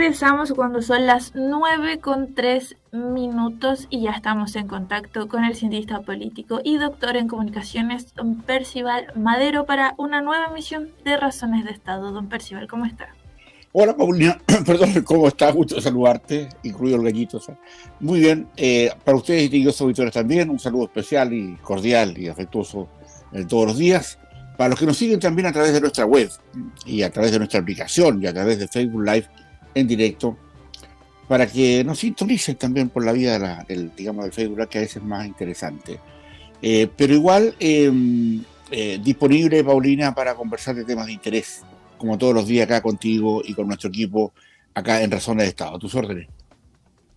Regresamos cuando son las 9:03 y ya estamos en contacto con el cientista político y doctor en comunicaciones, don Percival Madero, para una nueva emisión de Razones de Estado. Don Percival, ¿cómo está? Hola Paulina, perdón, ¿cómo estás? Gusto saludarte, incluido el gallito. Muy bien, para ustedes, distinguidos auditores también, un saludo especial y cordial y afectuoso todos los días. Para los que nos siguen también a través de nuestra web y a través de nuestra aplicación y a través de Facebook Live en directo, para que nos sintonicen también por la vía del Facebook Live, que a veces es más interesante. Pero igual, disponible, Paulina, para conversar de temas de interés, como todos los días acá contigo y con nuestro equipo acá en Razones de Estado. A tus órdenes.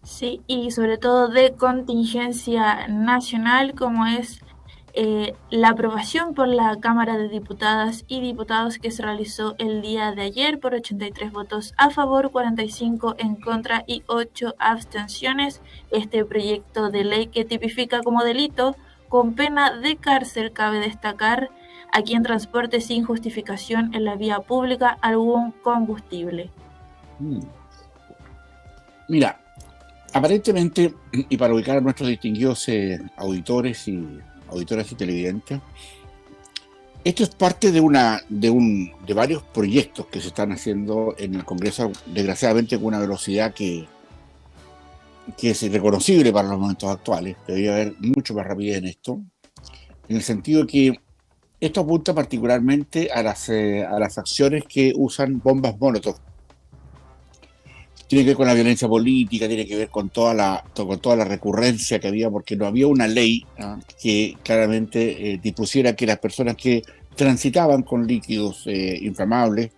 Sí, y sobre todo de contingencia nacional, como es la aprobación por la Cámara de Diputadas y Diputados que se realizó el día de ayer por 83 votos a favor, 45 en contra y 8 abstenciones. Este proyecto de ley que tipifica como delito con pena de cárcel, cabe destacar, a quien transporte sin justificación en la vía pública algún combustible. Mira, aparentemente, y para ubicar a nuestros distinguidos auditores y auditoras y televidentes, esto es parte de varios proyectos que se están haciendo en el Congreso, desgraciadamente con una velocidad que es irreconocible para los momentos actuales. Debería haber mucho más rapidez en esto, en el sentido que esto apunta particularmente a las acciones que usan bombas Molotov. Tiene que ver con la violencia política, tiene que ver con toda la recurrencia que había, porque no había una ley que claramente dispusiera que las personas que transitaban con líquidos inflamables,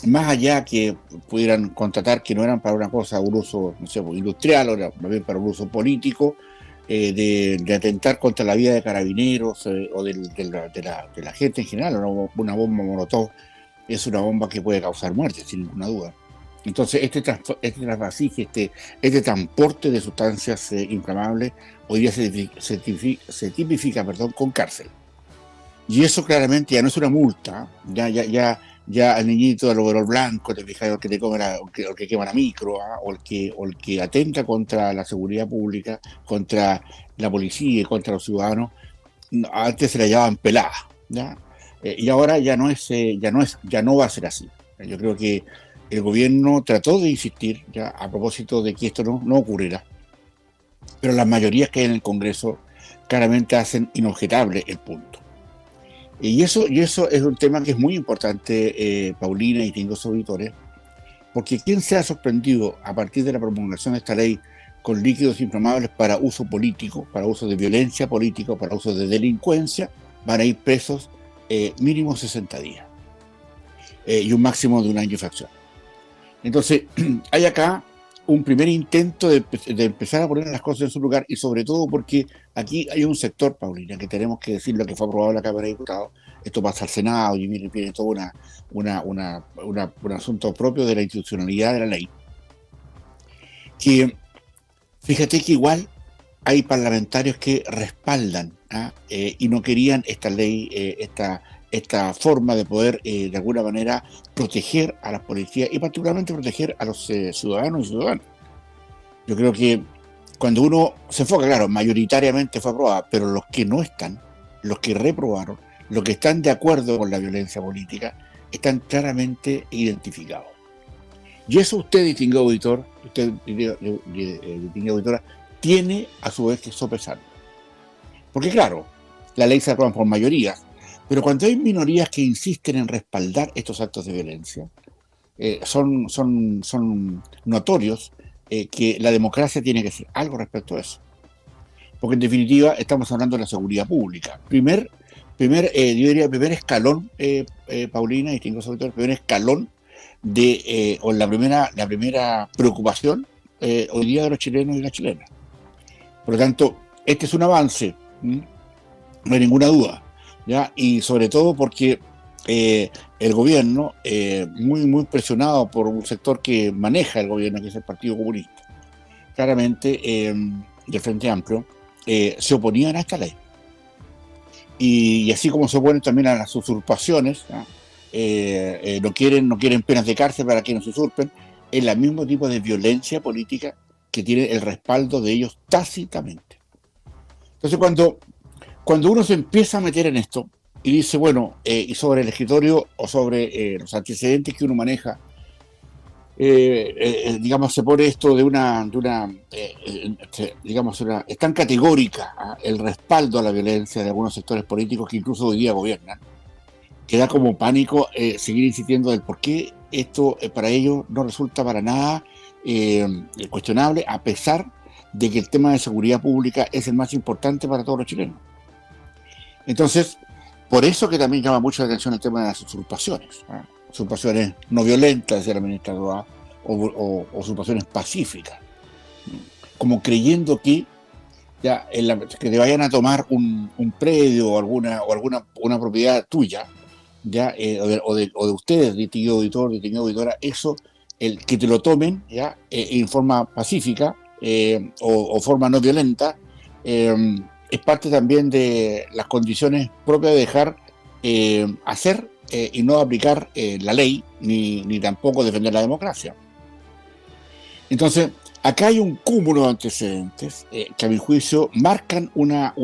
más allá que pudieran constatar que no eran para una cosa, un uso, no sé, industrial, o más bien para un uso político, de atentar contra la vida de carabineros o de la gente en general. Una bomba Molotov es una bomba que puede causar muerte, sin ninguna duda. Entonces, este trasvasije, este transporte de sustancias inflamables, hoy día se tipifica con cárcel. Y eso claramente ya no es una multa, ya al niñito del overol blanco, te fijas, el que te come el que quema la micro, o el que atenta contra la seguridad pública, contra la policía y contra los ciudadanos. Antes se la llamaban pelada, ¿ya? Y ahora ya no va a ser así. Yo creo que el gobierno trató de insistir ya a propósito de que esto no ocurriera, pero las mayorías que hay en el Congreso claramente hacen inobjetable el punto. Y eso es un tema que es muy importante, Paulina y distinguidos auditores, porque quien se ha sorprendido a partir de la promulgación de esta ley con líquidos inflamables para uso político, para uso de violencia política, para uso de delincuencia, van a ir presos mínimo 60 días y un máximo de un año de infracción. Entonces, hay acá un primer intento de empezar a poner las cosas en su lugar, y sobre todo porque aquí hay un sector, Paulina, que tenemos que decir lo que fue aprobado en la Cámara de Diputados. Esto pasa al Senado y viene todo un asunto propio de la institucionalidad de la ley. Que fíjate que igual hay parlamentarios que respaldan y no querían esta ley, esta forma de poder de alguna manera proteger a las policías y particularmente proteger a los ciudadanos y ciudadanas. Yo creo que cuando uno se enfoca, claro, mayoritariamente fue aprobada, pero los que no están, los que reprobaron, los que están de acuerdo con la violencia política, están claramente identificados. Y eso usted, distinguido auditor, distinguida auditora, tiene a su vez que sopesarlo. Porque claro, la ley se aprueba por mayoría, pero cuando hay minorías que insisten en respaldar estos actos de violencia, son notorios que la democracia tiene que hacer algo respecto a eso. Porque en definitiva estamos hablando de la seguridad pública. Yo diría, primer escalón, Paulina, y tengo sobre todo el primer escalón o la primera preocupación hoy día de los chilenos y las chilenas. Por lo tanto, este es un avance, no hay ninguna duda, ¿ya? Y sobre todo porque el gobierno, muy presionado por un sector que maneja el gobierno, que es el Partido Comunista, claramente del Frente Amplio, se oponían a esta ley. Y así como se oponen también a las usurpaciones, no quieren penas de cárcel para quienes usurpen, es el mismo tipo de violencia política que tiene el respaldo de ellos tácitamente. Entonces, cuando uno se empieza a meter en esto y dice, bueno, y sobre el escritorio o sobre los antecedentes que uno maneja, digamos, se pone esto es tan categórica, el respaldo a la violencia de algunos sectores políticos que incluso hoy día gobiernan, que da como pánico seguir insistiendo del por qué esto para ellos no resulta para nada cuestionable, a pesar de que el tema de seguridad pública es el más importante para todos los chilenos. Entonces, por eso que también llama mucho la atención el tema de las usurpaciones, ¿eh? Usurpaciones no violentas, decía la ministra Roa, o usurpaciones pacíficas, como creyendo que que te vayan a tomar un predio o una propiedad tuya, o de ustedes, distinguido auditor, distinguida auditora, eso, el que te lo tomen en forma pacífica o forma no violenta, es parte también de las condiciones propias de dejar hacer y no aplicar la ley, ni tampoco defender la democracia. Entonces, acá hay un cúmulo de antecedentes que a mi juicio marcan una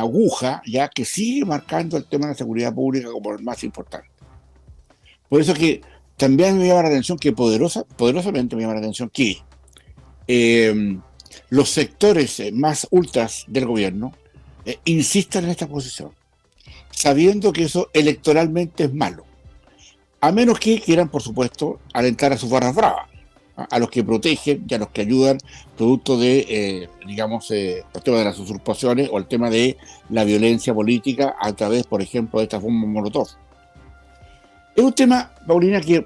aguja ya que sigue marcando el tema de la seguridad pública como el más importante. Por eso que también me llama la atención que poderosamente me llama la atención que los sectores más ultras del gobierno insistan en esta posición, sabiendo que eso electoralmente es malo, a menos que quieran, por supuesto, alentar a sus barras bravas, a los que protegen y a los que ayudan producto de, el tema de las usurpaciones o el tema de la violencia política a través, por ejemplo, de estas bombas Molotov. Es un tema, Paulina, que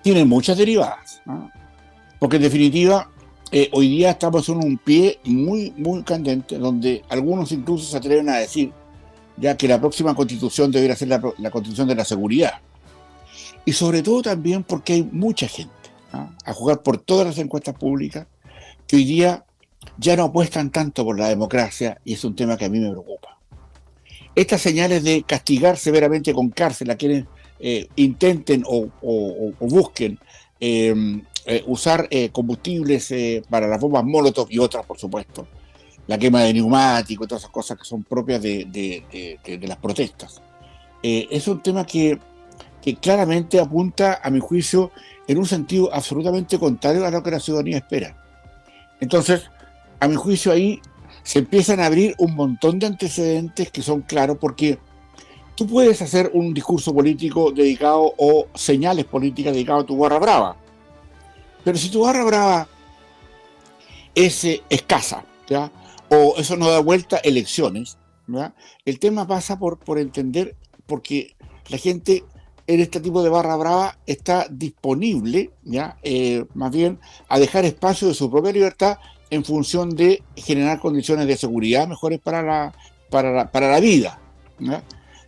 tiene muchas derivadas, ¿no? Porque en definitiva, hoy día estamos en un pie muy, muy candente, donde algunos incluso se atreven a decir ya que la próxima constitución debería ser la constitución de la seguridad. Y sobre todo también porque hay mucha gente, ¿no?, a jugar por todas las encuestas públicas, que hoy día ya no apuestan tanto por la democracia, y es un tema que a mí me preocupa. Estas señales de castigar severamente con cárcel a quienes intenten o busquen usar combustibles para las bombas Molotov y otras, por supuesto, la quema de neumáticos, todas esas cosas que son propias de las protestas. Es un tema que claramente apunta, a mi juicio, en un sentido absolutamente contrario a lo que la ciudadanía espera. Entonces, a mi juicio, ahí se empiezan a abrir un montón de antecedentes que son claros, porque tú puedes hacer un discurso político dedicado o señales políticas dedicadas a tu barra brava, pero si tu barra brava es escasa, ¿ya?, o eso no da vuelta a elecciones, ¿ya?, el tema pasa por entender, porque la gente en este tipo de barra brava está disponible, más bien a dejar espacio de su propia libertad en función de generar condiciones de seguridad mejores para la vida, ¿ya?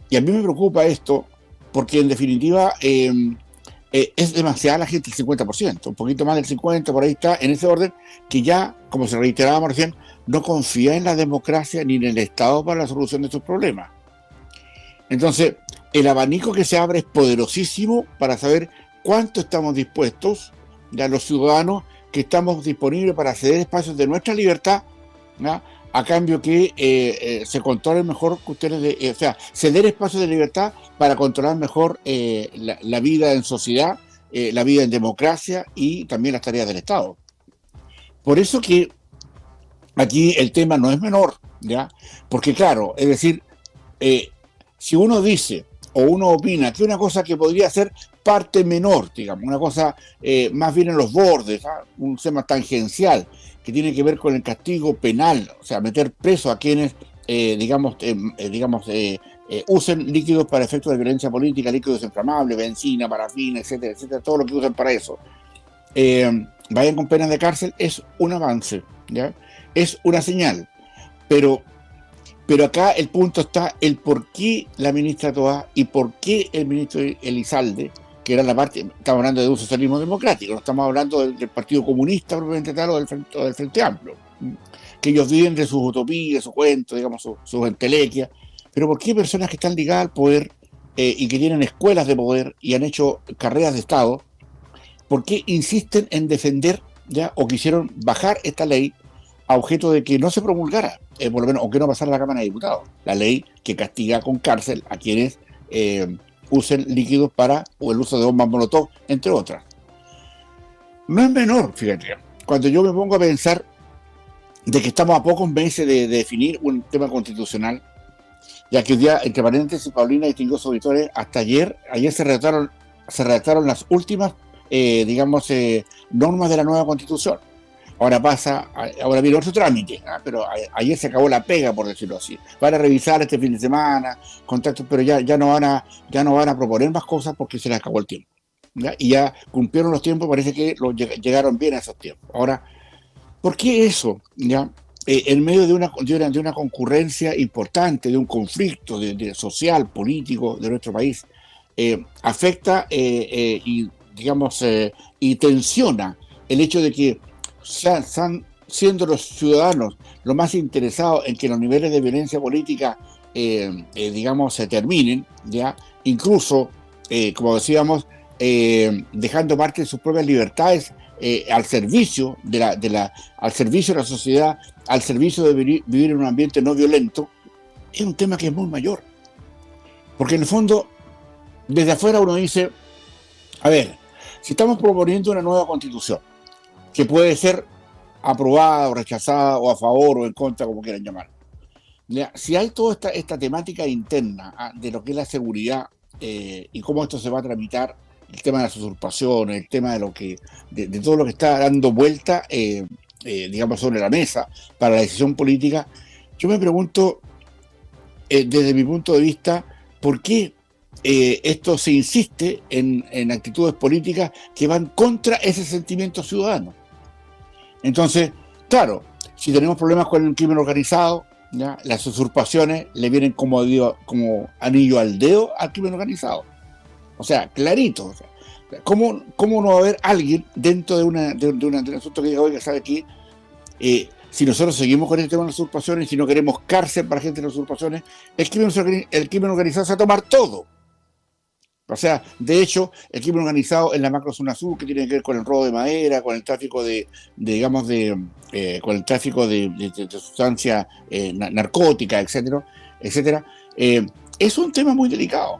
Y a mí me preocupa esto porque en definitiva es demasiada la gente, el 50%, un poquito más del 50%, por ahí está, en ese orden, que ya, como se reiterábamos recién, no confía en la democracia ni en el Estado para la solución de estos problemas. Entonces, el abanico que se abre es poderosísimo para saber cuánto estamos dispuestos, ya los ciudadanos, que estamos disponibles para ceder espacios de nuestra libertad, ¿ya?, a cambio que se controlen mejor cuestiones ceder espacios de libertad para controlar mejor la vida en sociedad, la vida en democracia y también las tareas del Estado. Por eso que aquí el tema no es menor, ¿ya? Porque claro, es decir, si uno dice o uno opina que una cosa que podría ser parte menor, digamos, una cosa más bien en los bordes, ¿ah?, un tema tangencial que tiene que ver con el castigo penal, o sea, meter preso a quienes, usen líquidos para efectos de violencia política, líquidos inflamables, benzina, parafina, etcétera, etcétera, todo lo que usan para eso, vayan con penas de cárcel, es un avance, ¿ya? Es una señal, pero acá el punto está el por qué la ministra Toá y por qué el ministro Elizalde, que era la parte, estamos hablando de un socialismo democrático, no estamos hablando del Partido Comunista propiamente tal o del Frente Amplio, que ellos viven de sus utopías, de sus cuentos, digamos, sus entelequias, pero por qué personas que están ligadas al poder y que tienen escuelas de poder y han hecho carreras de Estado, ¿por qué insisten en defender ya o quisieron bajar esta ley a objeto de que no se promulgara, por lo menos, o que no pasara a la Cámara de Diputados? La ley que castiga con cárcel a quienes usen líquidos para o el uso de bombas molotov, entre otras. No es menor, fíjate, cuando yo me pongo a pensar de que estamos a pocos meses de definir un tema constitucional, ya que hoy día, entre paréntesis, Paulina, distinguidos auditores, hasta ayer se redactaron las últimas, normas de la nueva constitución. Ahora viene otro trámite, pero ayer se acabó la pega, por decirlo así. Van a revisar este fin de semana, contactos, pero ya no van a proponer más cosas porque se les acabó el tiempo, ¿ya? Y ya cumplieron los tiempos, parece que llegaron bien a esos tiempos. Ahora, ¿por qué eso? ¿Ya? En medio de una concurrencia importante, de un conflicto social, político de nuestro país, afecta y tensiona el hecho de que están siendo los ciudadanos los más interesados en que los niveles de violencia política se terminen, ¿ya? Incluso, como decíamos, dejando parte de sus propias libertades al servicio al servicio de la sociedad, al servicio de vivir en un ambiente no violento. Es un tema que es muy mayor, porque en el fondo desde afuera uno dice, a ver, si estamos proponiendo una nueva constitución que puede ser aprobada o rechazada o a favor o en contra, como quieran llamar, ¿ya? Si hay toda esta temática interna de lo que es la seguridad y cómo esto se va a tramitar, el tema de las usurpaciones, el tema de todo lo que está dando vuelta, sobre la mesa para la decisión política, yo me pregunto, desde mi punto de vista, ¿por qué esto se insiste en actitudes políticas que van contra ese sentimiento ciudadano? Entonces, claro, si tenemos problemas con el crimen organizado, ¿ya? Las usurpaciones le vienen como anillo al dedo al crimen organizado. O sea, clarito. O sea, ¿cómo no va a haber alguien dentro de un asunto que diga, oiga, ¿sabe qué? Si nosotros seguimos con este tema de las usurpaciones, si no queremos cárcel para gente de las usurpaciones, el crimen organizado se va a tomar todo. O sea, de hecho, el crimen organizado en la macrozona sur, que tiene que ver con el robo de madera, con el tráfico con el tráfico de sustancias narcóticas, etcétera, es un tema muy delicado.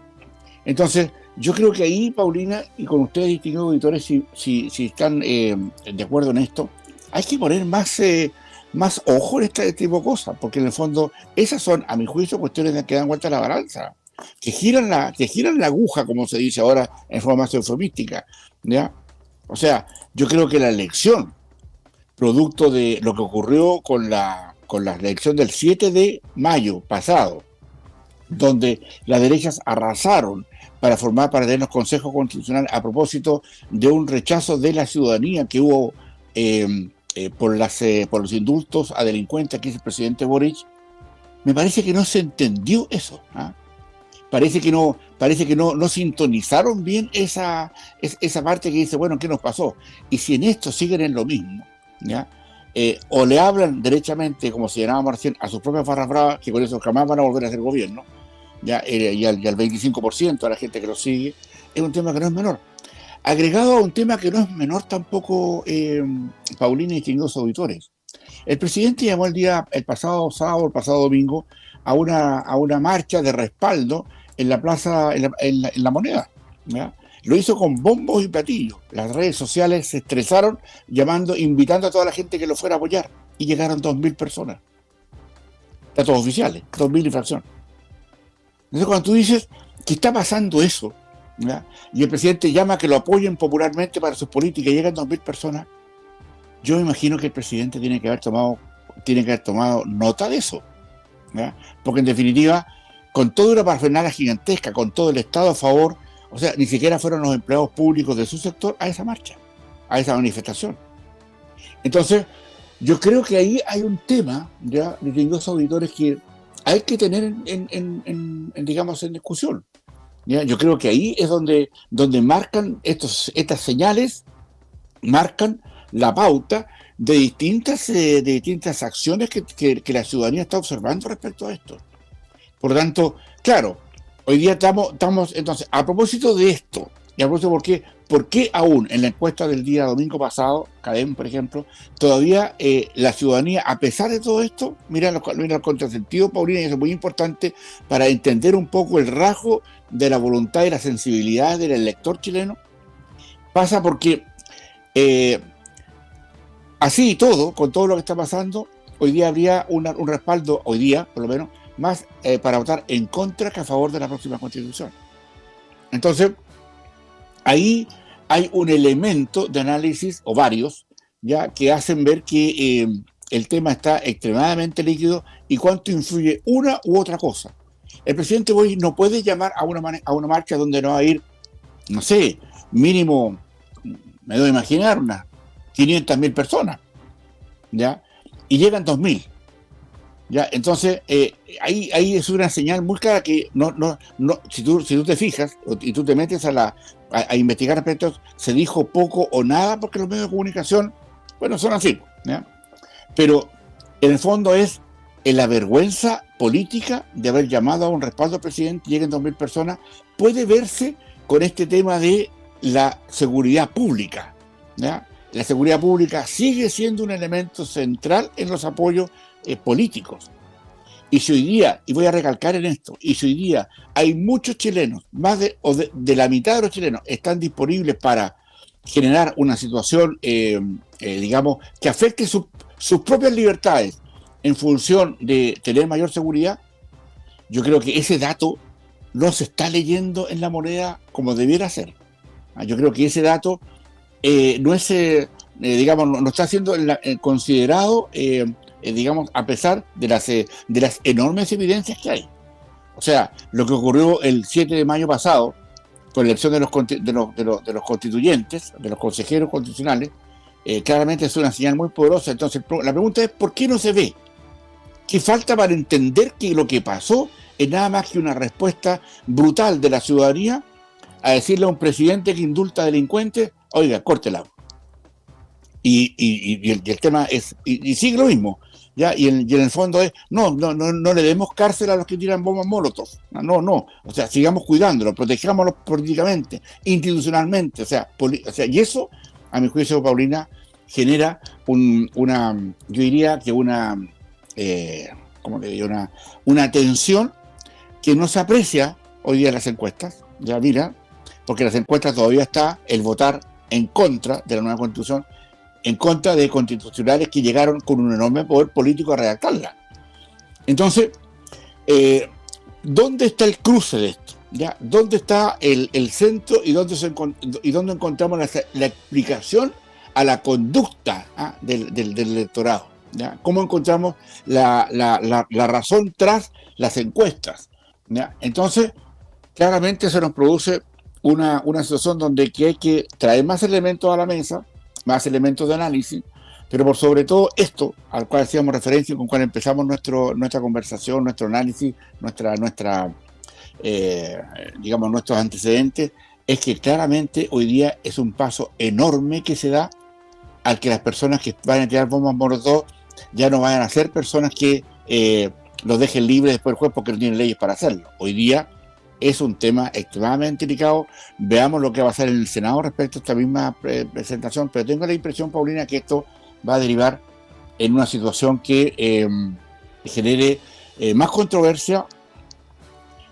Entonces, yo creo que ahí, Paulina, y con ustedes, distinguidos auditores, si están de acuerdo en esto, hay que poner más ojo en este tipo de cosas, porque en el fondo esas son, a mi juicio, cuestiones que dan vuelta a la balanza, que giran la aguja, como se dice ahora en forma más eufemística, ¿ya? O sea, yo creo que la elección, producto de lo que ocurrió con la elección del 7 de mayo pasado, donde las derechas arrasaron para tener los consejos constitucionales a propósito de un rechazo de la ciudadanía que hubo por los indultos a delincuentes que hizo el presidente Boric. Me parece que no se entendió eso, ¿ah? Parece que no sintonizaron bien esa parte que dice, bueno, ¿qué nos pasó? Y si en esto siguen en lo mismo, ¿ya? O le hablan derechamente, como señalábamos recién, a sus propias barras bravas, que con eso jamás van a volver a hacer gobierno, ¿ya? Y al 25% a la gente que lo sigue, es un tema que no es menor. Agregado a un tema que no es menor tampoco, Paulina y distinguidos auditores. El presidente llamó el pasado sábado, el pasado domingo, a una marcha de respaldo en la plaza, en la Moneda, ¿ya? Lo hizo con bombos y platillos. Las redes sociales se estresaron invitando a toda la gente que lo fuera a apoyar. Y llegaron 2.000 personas. Datos oficiales, 2.000 infracciones. Entonces cuando tú dices que está pasando eso, ¿ya? Y el presidente llama a que lo apoyen popularmente para sus políticas y llegan 2.000 personas, yo me imagino que el presidente tiene que haber tomado nota de eso, ¿ya? Porque en definitiva, con toda una parafernalia gigantesca, con todo el Estado a favor, o sea, ni siquiera fueron los empleados públicos de su sector a esa marcha, a esa manifestación. Entonces, yo creo que ahí hay un tema, ya, distinguidos auditores, que hay que tener en discusión, ¿ya? Yo creo que ahí es donde marcan estas señales, marcan la pauta de distintas acciones que la ciudadanía está observando respecto a esto. Por lo tanto, claro, hoy día estamos entonces, a propósito de esto, Y a propósito, ¿por qué aún en la encuesta del día domingo pasado, CADEM, por ejemplo, todavía la ciudadanía, a pesar de todo esto, mira los contrasentidos, Paulina, y eso es muy importante para entender un poco el rasgo de la voluntad y la sensibilidad del elector chileno? Pasa porque así y todo, con todo lo que está pasando, hoy día habría un respaldo, hoy día por lo menos, más para votar en contra que a favor de la próxima Constitución. Entonces, ahí hay un elemento de análisis, o varios, ya que hacen ver que el tema está extremadamente líquido y cuánto influye una u otra cosa. El presidente Boric no puede llamar a una marcha donde no va a ir, no sé, mínimo, me doy a imaginar, unas 500.000 personas, ¿ya? Y llegan 2.000. ¿Ya? Entonces, ahí es una señal muy clara que si tú te fijas y tú te metes a investigar respecto a esto, se dijo poco o nada porque los medios de comunicación, bueno, son así, ¿ya? Pero en el fondo es la vergüenza política de haber llamado a un respaldo al presidente, lleguen 2.000 personas, puede verse con este tema de la seguridad pública, ¿ya? La seguridad pública sigue siendo un elemento central en los apoyos políticos. Y si hoy día, y voy a recalcar en esto, y si hoy día hay muchos chilenos, más de la mitad de los chilenos están disponibles para generar una situación, digamos, que afecte sus propias libertades en función de tener mayor seguridad, yo creo que ese dato no se está leyendo en la moneda como debiera ser. Yo creo que ese dato no es, digamos, no está siendo considerado, digamos, a pesar de las enormes evidencias que hay. O sea, lo que ocurrió el 7 de mayo pasado, con la elección de los constituyentes, de los consejeros constitucionales, claramente es una señal muy poderosa. Entonces, la pregunta es, ¿por qué no se ve? ¿Qué falta para entender que lo que pasó es nada más que una respuesta brutal de la ciudadanía a decirle a un presidente que indulta delincuentes, oiga, córtela? Y el tema es, y sigue lo mismo, ¿ya? Y en el fondo es, no le demos cárcel a los que tiran bombas molotov, no, o sea, sigamos cuidándolo, protejámoslo políticamente, institucionalmente, o sea, y eso, a mi juicio, Paulina, genera yo diría que ¿cómo le digo? Una tensión que no se aprecia hoy día en las encuestas, ya mira, porque en las encuestas todavía está el votar en contra de la nueva Constitución, en contra de constitucionales que llegaron con un enorme poder político a redactarla. Entonces, ¿dónde está el cruce de esto? ¿Ya? ¿Dónde está el centro y dónde encontramos la explicación a la conducta del electorado? ¿Ya? ¿Cómo encontramos la razón tras las encuestas? ¿Ya? Entonces, claramente se nos produce una situación donde hay que traer más elementos a la mesa, más elementos de análisis, pero por sobre todo esto, al cual hacíamos referencia y con cual empezamos nuestra conversación, nuestro análisis, digamos, nuestros antecedentes, es que claramente hoy día es un paso enorme que se da al que las personas que van a tirar bombas molotov ya no vayan a ser personas que los dejen libres después del juez porque no tienen leyes para hacerlo. Hoy día es un tema extremadamente delicado. Veamos lo que va a pasar en el Senado respecto a esta misma presentación, pero tengo la impresión, Paulina, que esto va a derivar en una situación que genere más controversia,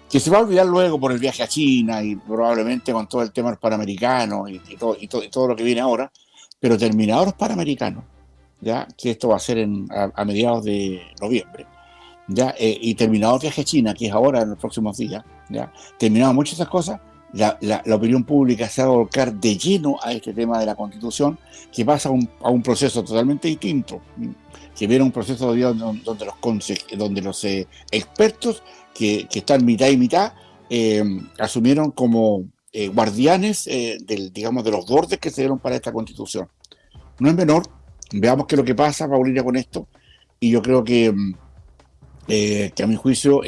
que se va a olvidar luego por el viaje a China y probablemente con todo el tema de los panamericanos y todo lo que viene ahora, pero terminados los panamericanos, ya que esto va a ser a mediados de noviembre, ya, y terminado el viaje a China, que es ahora en los próximos días, ya, terminado muchas de esas cosas, la opinión pública se va a volcar de lleno a este tema de la Constitución, que pasa a un proceso totalmente distinto, que viene un proceso donde los expertos que están mitad y mitad asumieron como guardianes digamos, de los bordes que se dieron para esta Constitución. No es menor. Veamos qué es lo que pasa, Paulina, con esto, y yo creo que a mi juicio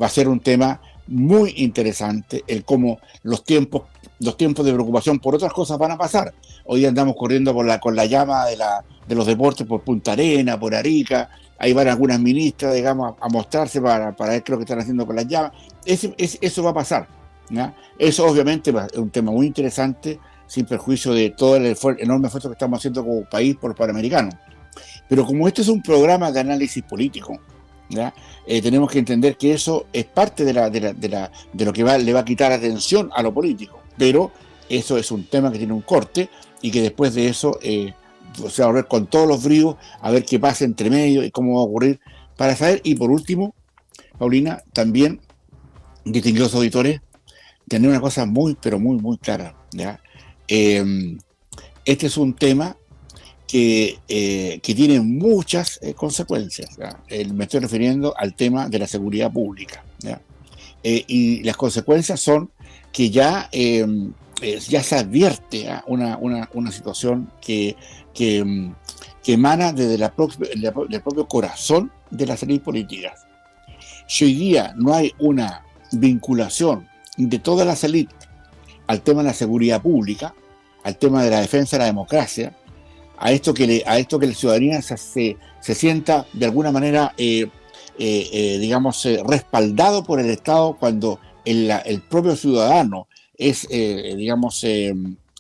va a ser un tema muy interesante el cómo los tiempos de preocupación por otras cosas van a pasar. Hoy día andamos corriendo con la llama de los deportes por Punta Arenas, por Arica, ahí van algunas ministras, digamos, a mostrarse para ver qué es lo que están haciendo con las llamas. Eso va a pasar, ¿ya? Eso obviamente es un tema muy interesante, sin perjuicio de todo el enorme esfuerzo que estamos haciendo como país por los panamericanos. Pero como este es un programa de análisis político, ¿ya? Tenemos que entender que eso es parte de lo que le va a quitar atención a lo político. Pero eso es un tema que tiene un corte y que después de eso se va a volver con todos los bríos a ver qué pasa entre medio y cómo va a ocurrir para saber. Y por último, Paulina, también, distinguidos auditores, tener una cosa muy, pero muy, muy clara, ¿ya? Este es un tema que tiene muchas consecuencias, ¿ya? Me estoy refiriendo al tema de la seguridad pública, ¿ya? Y las consecuencias son que ya se advierte, ¿ya? Una situación que emana desde del propio corazón de las élites políticas. Si hoy día no hay una vinculación de todas las élites al tema de la seguridad pública, al tema de la defensa de la democracia, a esto que la ciudadanía se sienta de alguna manera, digamos, respaldado por el Estado cuando el propio ciudadano es, digamos,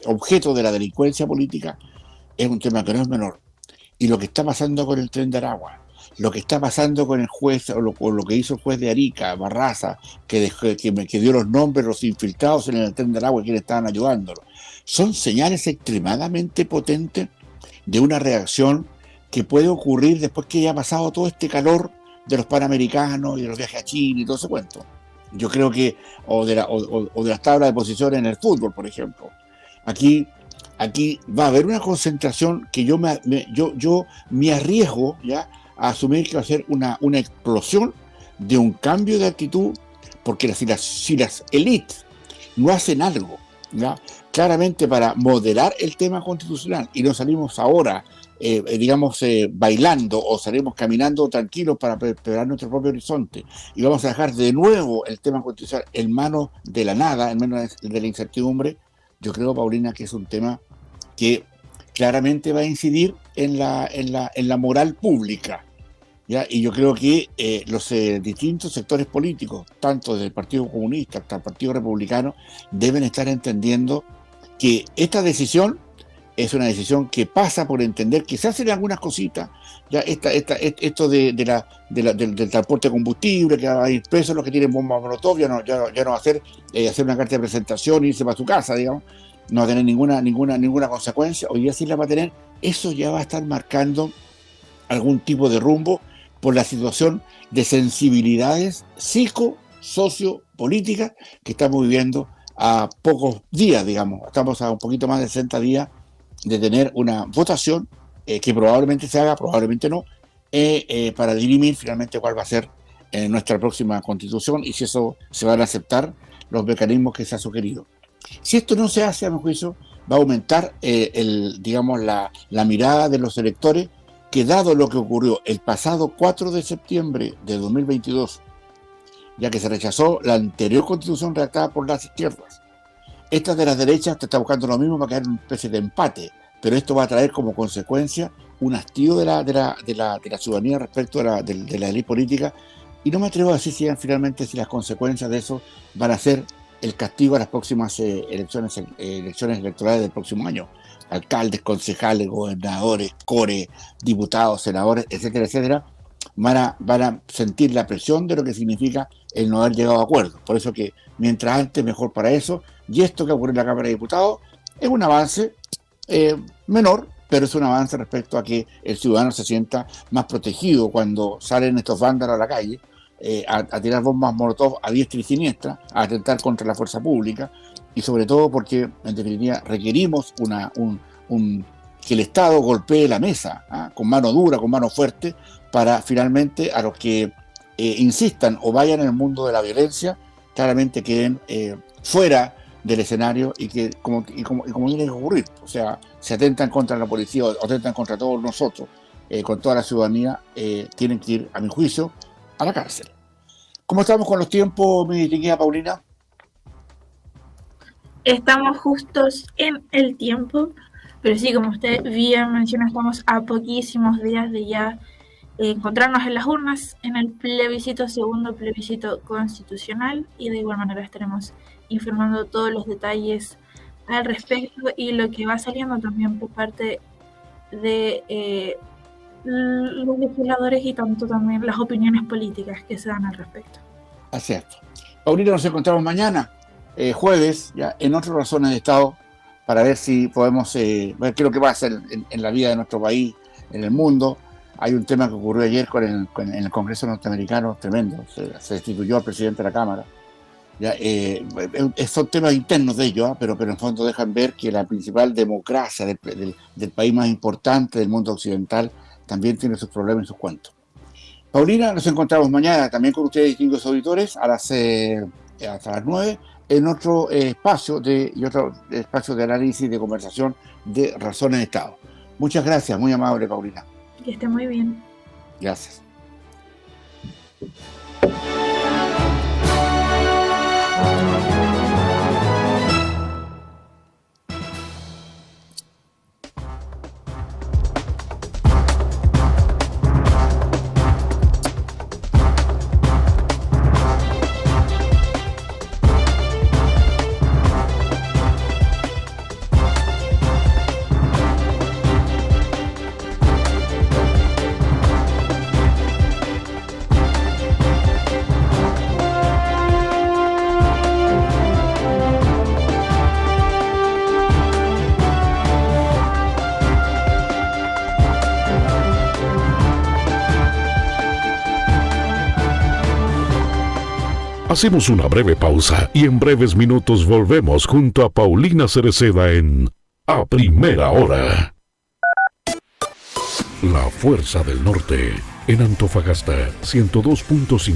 objeto de la delincuencia política, es un tema que no es menor. Y lo que está pasando con el Tren de Aragua, lo que está pasando con el juez, o lo que hizo el juez de Arica, Barraza, que dio los nombres de los infiltrados en el Tren de Aragua y quienes estaban ayudándolo, son señales extremadamente potentes de una reacción que puede ocurrir después que haya pasado todo este calor de los panamericanos y de los viajes a Chile y todo ese cuento. Yo creo que, o de las tablas de posiciones en el fútbol, por ejemplo. Aquí va a haber una concentración que yo me arriesgo, ¿ya?, a asumir que va a ser una explosión de un cambio de actitud, porque si las élites no hacen algo, ¿ya?, claramente para moderar el tema constitucional, y no salimos ahora, digamos, bailando o salimos caminando tranquilos para preparar nuestro propio horizonte, y vamos a dejar de nuevo el tema constitucional en manos de la nada, en manos de la incertidumbre, yo creo, Paulina, que es un tema que claramente va a incidir en la moral pública, ¿ya? Y yo creo que los distintos sectores políticos, tanto del Partido Comunista hasta el Partido Republicano, deben estar entendiendo que esta decisión es una decisión que pasa por entender que se hacen algunas cositas, ya esto del transporte de combustible, que hay presos los que tienen bombas molotov, ya no va a ser hacer una carta de presentación e irse para su casa, digamos, no va a tener ninguna consecuencia. Hoy día sí la va a tener. Eso ya va a estar marcando algún tipo de rumbo por la situación de sensibilidades sociopolíticas que estamos viviendo a pocos días, digamos. Estamos a un poquito más de 60 días de tener una votación que probablemente se haga, probablemente no, para dirimir finalmente cuál va a ser nuestra próxima constitución y si eso se van a aceptar los mecanismos que se ha sugerido. Si esto no se hace, a mi juicio, va a aumentar digamos, la mirada de los electores, que dado lo que ocurrió el pasado 4 de septiembre de 2022, ya que se rechazó la anterior constitución redactada por las izquierdas, esta de las derechas te está buscando lo mismo para caer en una especie de empate, pero esto va a traer como consecuencia un hastío de la ciudadanía respecto de la ley política, y no me atrevo a decir finalmente si las consecuencias de eso van a ser el castigo a las próximas elecciones electorales del próximo año. Alcaldes, concejales, gobernadores, core, diputados, senadores, etcétera, etcétera, van a sentir la presión de lo que significa el no haber llegado a acuerdo. Por eso que mientras antes, mejor para eso. Y esto que ocurre en la Cámara de Diputados es un avance menor, pero es un avance respecto a que el ciudadano se sienta más protegido cuando salen estos vándalos a la calle a tirar bombas molotov a diestra y siniestra, a atentar contra la fuerza pública, y sobre todo porque, en definitiva, requerimos que el Estado golpee la mesa, con mano dura, con mano fuerte, para finalmente a los que insistan o vayan en el mundo de la violencia, claramente queden fuera del escenario y como tiene que ocurrir. O sea, se atentan contra la policía o atentan contra todos nosotros, con toda la ciudadanía, tienen que ir, a mi juicio, a la cárcel. ¿Cómo estamos con los tiempos, mi distinguida Paulina? Estamos justos en el tiempo, pero sí, como usted bien menciona, estamos a poquísimos días de ya encontrarnos en las urnas en el segundo plebiscito constitucional, y de igual manera estaremos informando todos los detalles al respecto y lo que va saliendo también por parte de los legisladores y tanto también las opiniones políticas que se dan al respecto. Así es. Paulina, nos encontramos mañana, jueves, ya en otras razones de Estado, para ver si podemos ver qué es lo que pasa en la vida de nuestro país, en el mundo. Hay un tema que ocurrió ayer en el Congreso norteamericano, tremendo. Se destituyó al presidente de la Cámara. Ya, son temas internos de ellos, pero en el fondo dejan ver que la principal democracia del país más importante del mundo occidental también tiene sus problemas y sus cuentos. Paulina, nos encontramos mañana también con ustedes, distintos auditores, hasta las 9, en otro espacio de análisis y de conversación de Razones de Estado. Muchas gracias, muy amable, Paulina. Que esté muy bien. Gracias. Hacemos una breve pausa y en breves minutos volvemos junto a Paulina Cereceda en A Primera Hora. La Fuerza del Norte en Antofagasta 102.5.